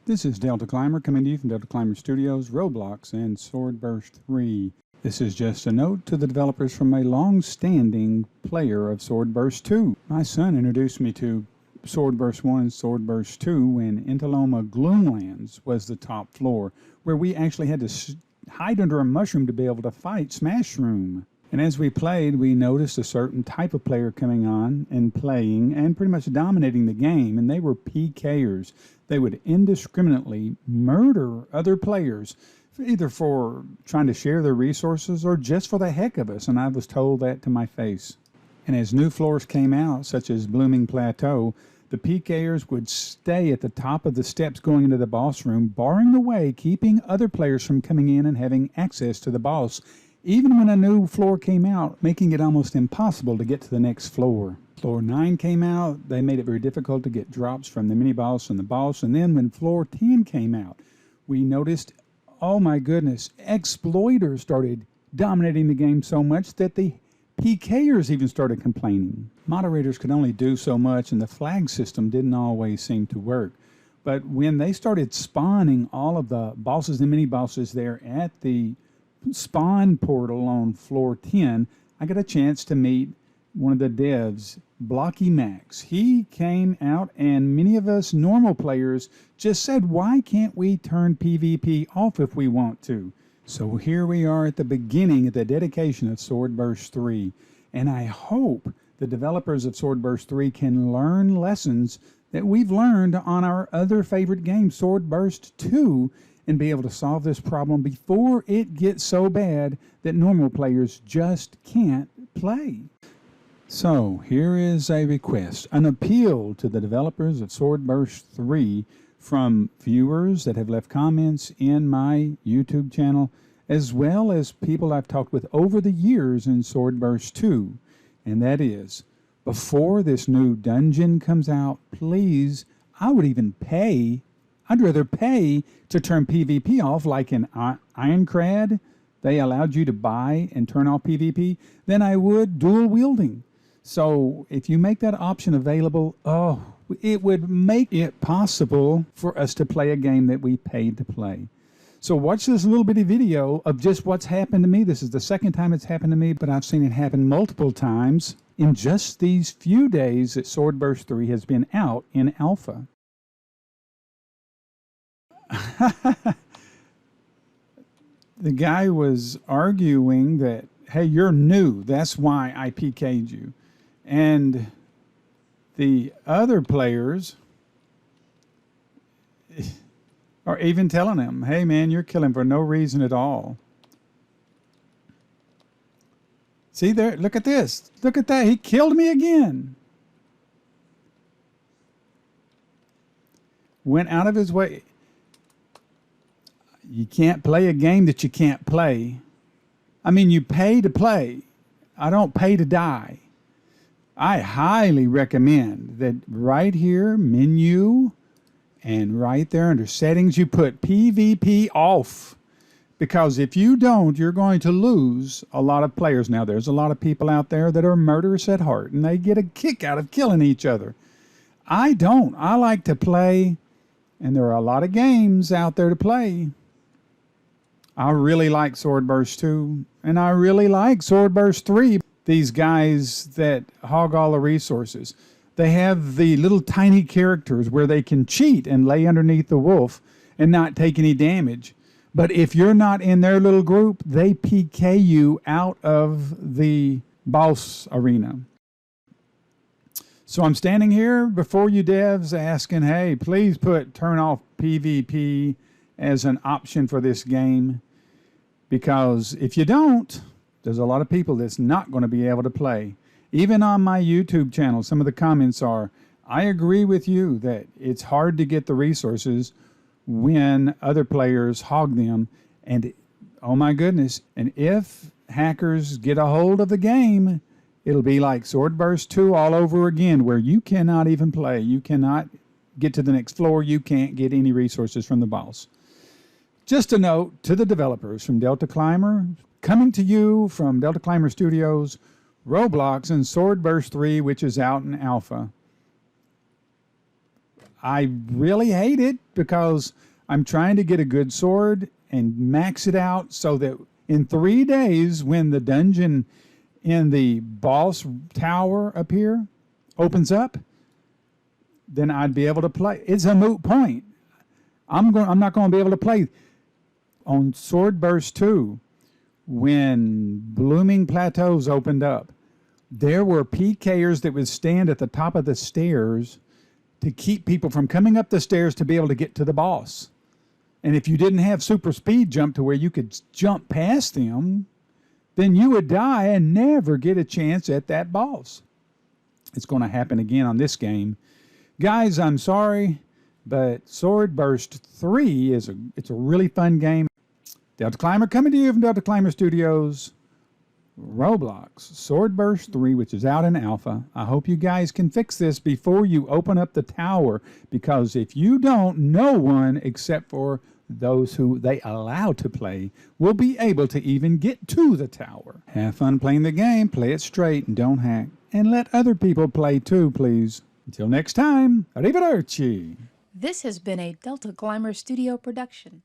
This is Deltaclimber coming to you from Deltaclimber Studios, Roblox, and SwordBurst 3. This is just a note to the developers from a long-standing player of SwordBurst 2. My son introduced me to SwordBurst 1 and SwordBurst 2 when Interloma Gloomlands was the top floor, where we actually had to hide under a mushroom to be able to fight Smashroom. And as we played, we noticed a certain type of player coming on and playing and pretty much dominating the game, and they were PKers. They would indiscriminately murder other players, either for trying to share their resources or just for the heck of us, and I was told that to my face. And as new floors came out, such as Blooming Plateau, the PKers would stay at the top of the steps going into the boss room, barring the way, keeping other players from coming in and having access to the boss, even when a new floor came out, making it almost impossible to get to the next floor. Floor 9 came out, they made it very difficult to get drops from the mini-boss and the boss, and then when Floor 10 came out, we noticed, oh my goodness, exploiters started dominating the game so much that the PKers even started complaining. Moderators could only do so much, and the flag system didn't always seem to work. But when they started spawning all of the bosses and mini-bosses there at the spawn portal on Floor 10, I got a chance to meet one of the devs, Blocky Max. He came out, and many of us normal players just said, why can't we turn PvP off if we want to? So here we are at the beginning of the dedication of SwordBurst 3, and I hope the developers of SwordBurst 3 can learn lessons that we've learned on our other favorite game, SwordBurst 2, and be able to solve this problem before it gets so bad that normal players just can't play. So here is a request, an appeal to the developers of SwordBurst 3 from viewers that have left comments in my YouTube channel, as well as people I've talked with over the years in SwordBurst 2. And that is, before this new dungeon comes out, please, I would even pay, I'd rather pay to turn PvP off, like in Ironcrad, they allowed you to buy and turn off PvP, than I would dual wielding. So if you make that option available, oh, it would make it possible for us to play a game that we paid to play. So watch this little bitty video of just what's happened to me. This is the second time it's happened to me, but I've seen it happen multiple times in just these few days that SwordBurst 3 has been out in alpha. The guy was arguing that, hey, you're new, that's why I PK'd you. And the other players are even telling him, hey man, you're killing for no reason at all. See there, look at this, look at that, he killed me again. Went out of his way. You can't play a game that you can't play. I mean, you pay to play. I don't pay to die. I highly recommend that right here, menu, and right there under settings, you put PvP off. Because if you don't, you're going to lose a lot of players. Now, there's a lot of people out there that are murderous at heart, and they get a kick out of killing each other. I don't. I like to play, and there are a lot of games out there to play. I really like SwordBurst 2, and I really like SwordBurst 3. These guys that hog all the resources, they have the little tiny characters where they can cheat and lay underneath the wolf and not take any damage. But if you're not in their little group, they PK you out of the boss arena. So I'm standing here before you devs asking, hey, please turn off PvP as an option for this game. Because if you don't, there's a lot of people that's not going to be able to play. Even on my YouTube channel, some of the comments are, I agree with you that it's hard to get the resources when other players hog them. And oh my goodness, and if hackers get a hold of the game, it'll be like SwordBurst 2 all over again, where you cannot even play. You cannot get to the next floor. You can't get any resources from the boss. Just a note to the developers from Deltaclimber, coming to you from Deltaclimber Studios, Roblox, and SwordBurst 3, which is out in alpha. I really hate it because I'm trying to get a good sword and max it out so that in 3 days, when the dungeon in the boss tower up here opens up, then I'd be able to play. It's a moot point. I'm not going to be able to play on SwordBurst 2. When Blooming Plateaus opened up, there were PKers that would stand at the top of the stairs to keep people from coming up the stairs to be able to get to the boss. And if you didn't have super speed jump to where you could jump past them, then you would die and never get a chance at that boss. It's going to happen again on this game. Guys, I'm sorry, but SwordBurst 3 it's a really fun game. Deltaclimber coming to you from Deltaclimber Studios. Roblox SwordBurst 3, which is out in alpha. I hope you guys can fix this before you open up the tower, because if you don't, no one except for those who they allow to play will be able to even get to the tower. Have fun playing the game, play it straight, and don't hack. And let other people play too, please. Until next time, arrivederci. This has been a Deltaclimber Studio production.